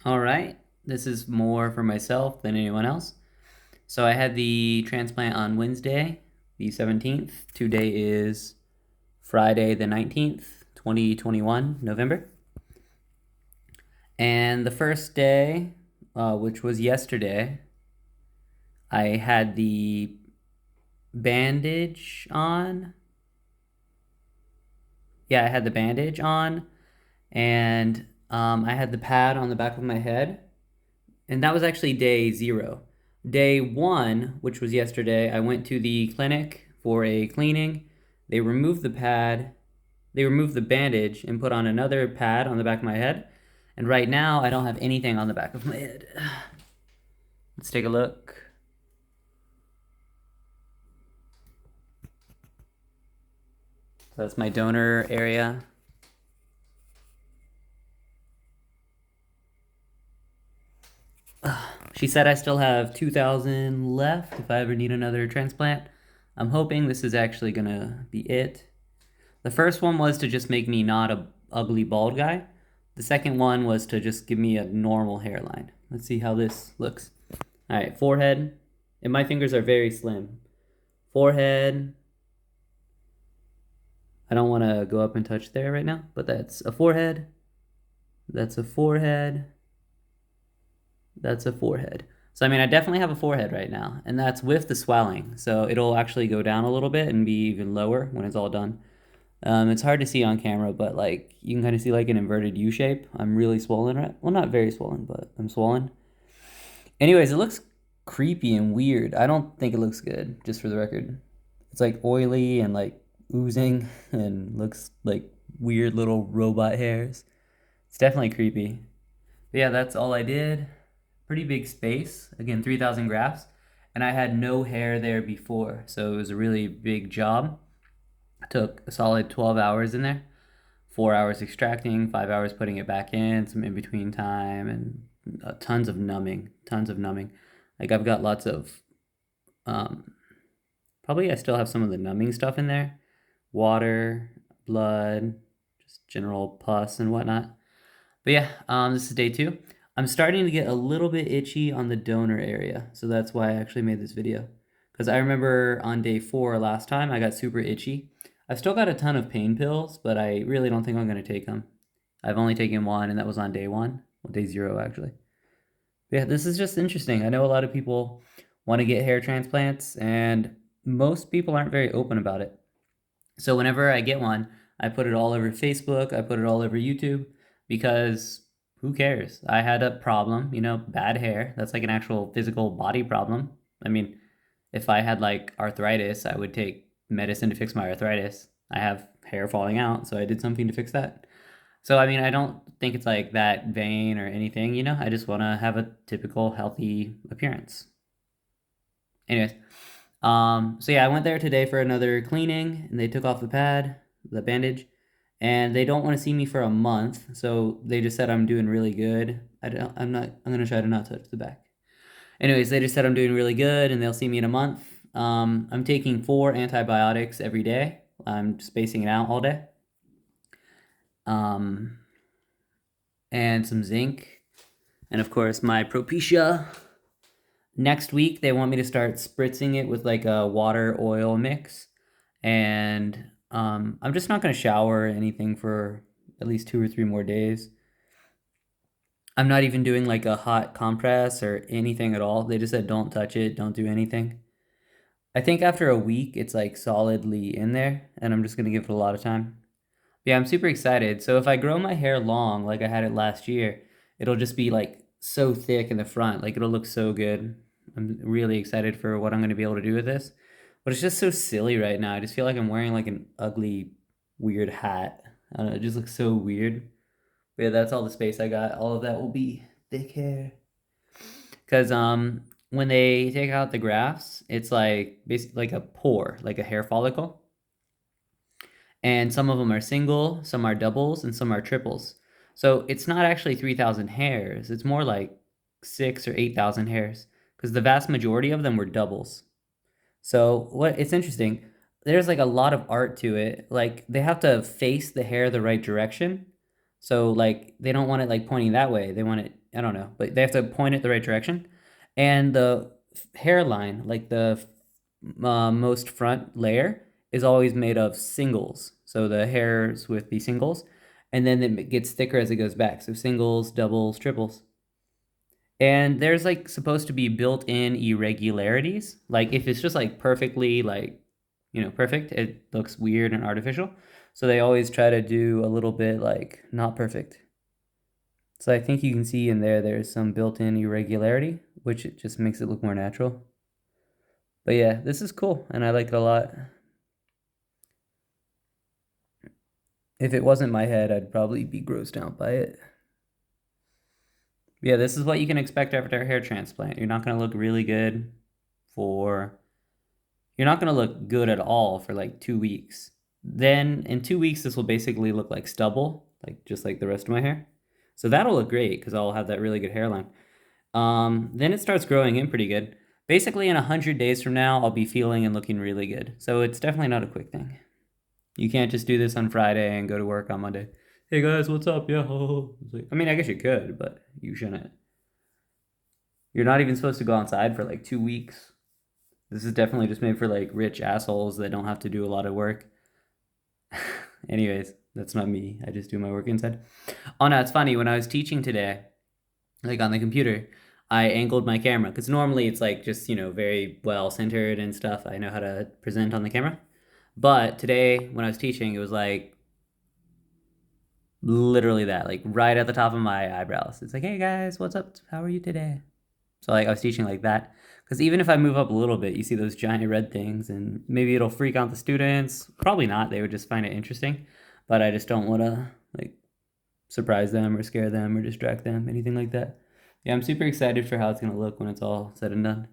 All right, this is more for myself than anyone else. So I had the transplant on Wednesday, the 17th. Today is Friday, the 19th, 2021, November. And the first day, which was yesterday, I had the bandage on. Yeah, I had the bandage on, and I had the pad on the back of my head. And that was actually day 0. Day 1, which was yesterday, I went to the clinic for a cleaning. They removed the pad, they removed the bandage, and put on another pad on the back of my head. And right now, I don't have anything on the back of my head. Let's take a look. So that's my donor area. She said I still have 2,000 left if I ever need another transplant. I'm hoping this is actually gonna be it. The first one was to just make me not a ugly bald guy. The second one was to just give me a normal hairline. Let's see how this looks. All right, forehead. And my fingers are very slim. Forehead. I don't want to go up and touch there right now, but that's a forehead. That's a forehead. That's a forehead. So, I mean, I definitely have a forehead right now, and that's with the swelling. So it'll actually go down a little bit and be even lower when it's all done. It's hard to see on camera, but like you can kind of see like an inverted U shape. I'm really swollen, right? Well, not very swollen, but I'm swollen. Anyways, it looks creepy and weird. I don't think it looks good, just for the record. It's like oily and like oozing and looks like weird little robot hairs. It's definitely creepy. But yeah, that's all I did. Pretty big space. Again, 3,000 grafts. And I had no hair there before, so it was a really big job. I took a solid 12 hours in there. 4 hours extracting, 5 hours putting it back in, some in between time, and tons of numbing, tons of numbing. Like I've got lots of, um, probably I still have some of the numbing stuff in there, water, blood, just general pus and whatnot. But yeah, this is day 2. I'm starting to get a little bit itchy on the donor area, so that's why I actually made this video. Because I remember on day 4 last time, I got super itchy. I've still got a ton of pain pills, but I really don't think I'm going to take them. I've only taken one, and that was on day 1. Well, day 0, actually. But yeah, this is just interesting. I know a lot of people want to get hair transplants, and most people aren't very open about it. So whenever I get one, I put it all over Facebook, I put it all over YouTube, because who cares? I had a problem, bad hair. That's like an actual physical body problem. I mean, if I had like arthritis, I would take medicine to fix my arthritis. I have hair falling out, so I did something to fix that. So I mean, I don't think it's like that vain or anything, I just want to have a typical healthy appearance. Anyways, so yeah, I went there today for another cleaning, and they took off the pad, the bandage, and they don't want to see me for a month. So they just said I'm doing really good. I'm gonna try to not touch the back. Anyways, they just said I'm doing really good, and they'll see me in a month. I'm taking 4 antibiotics every day. I'm spacing it out all day. Um, and some zinc, and of course my Propecia. Next week, they want me to start spritzing it with like a water oil mix. And I'm just not going to shower or anything for at least 2 or 3 more days. I'm not even doing like a hot compress or anything at all. They just said don't touch it, don't do anything. I think after a week, it's like solidly in there, and I'm just going to give it a lot of time. Yeah, I'm super excited. So if I grow my hair long like I had it last year, it'll just be like so thick in the front. Like it'll look so good. I'm really excited for what I'm going to be able to do with this. But it's just so silly right now. I just feel like I'm wearing like an ugly, weird hat. I don't know, it just looks so weird. But yeah, that's all the space I got. All of that will be thick hair. Because when they take out the grafts, it's like basically like a pore, like a hair follicle. And some of them are single, some are doubles, and some are triples. So it's not actually 3,000 hairs. It's more like 6 or 8,000 hairs, because the vast majority of them were doubles. So what it's interesting, there's like a lot of art to it. Like they have to face the hair the right direction. So like they don't want it like pointing that way. They want it I don't know, but they have to point it the right direction. And the hairline, like the most front layer, is always made of singles. So the hairs with the singles, and then it gets thicker as it goes back. So singles, doubles, triples. And there's like supposed to be built-in irregularities. Like if it's just like perfectly like, perfect, it looks weird and artificial. So they always try to do a little bit like not perfect. So I think you can see in there's some built-in irregularity, which it just makes it look more natural. But yeah, this is cool and I like it a lot. If it wasn't my head, I'd probably be grossed out by it. Yeah, this is what you can expect after a hair transplant. You're not going to look really good for you're not going to look good at all for like 2 weeks. Then in 2 weeks, this will basically look like stubble, like just like the rest of my hair. So that'll look great because I'll have that really good hairline. Then it starts growing in pretty good. Basically, in 100 days from now, I'll be feeling and looking really good. So it's definitely not a quick thing. You can't just do this on Friday and go to work on Monday. Hey guys, what's up? Yeah. I mean, I guess you could, but you shouldn't. You're not even supposed to go outside for like 2 weeks. This is definitely just made for like rich assholes that don't have to do a lot of work. Anyways, that's not me. I just do my work inside. Oh no, it's funny. When I was teaching today, like on the computer, I angled my camera because normally it's like just, very well centered and stuff. I know how to present on the camera. But today, when I was teaching, it was like literally that, like right at the top of my eyebrows. It's like, hey guys, what's up? How are you today? So like I was teaching like that. Because even if I move up a little bit, you see those giant red things, and maybe it'll freak out the students. Probably not. They would just find it interesting. But I just don't want to like surprise them or scare them or distract them, anything like that. Yeah, I'm super excited for how it's going to look when it's all said and done.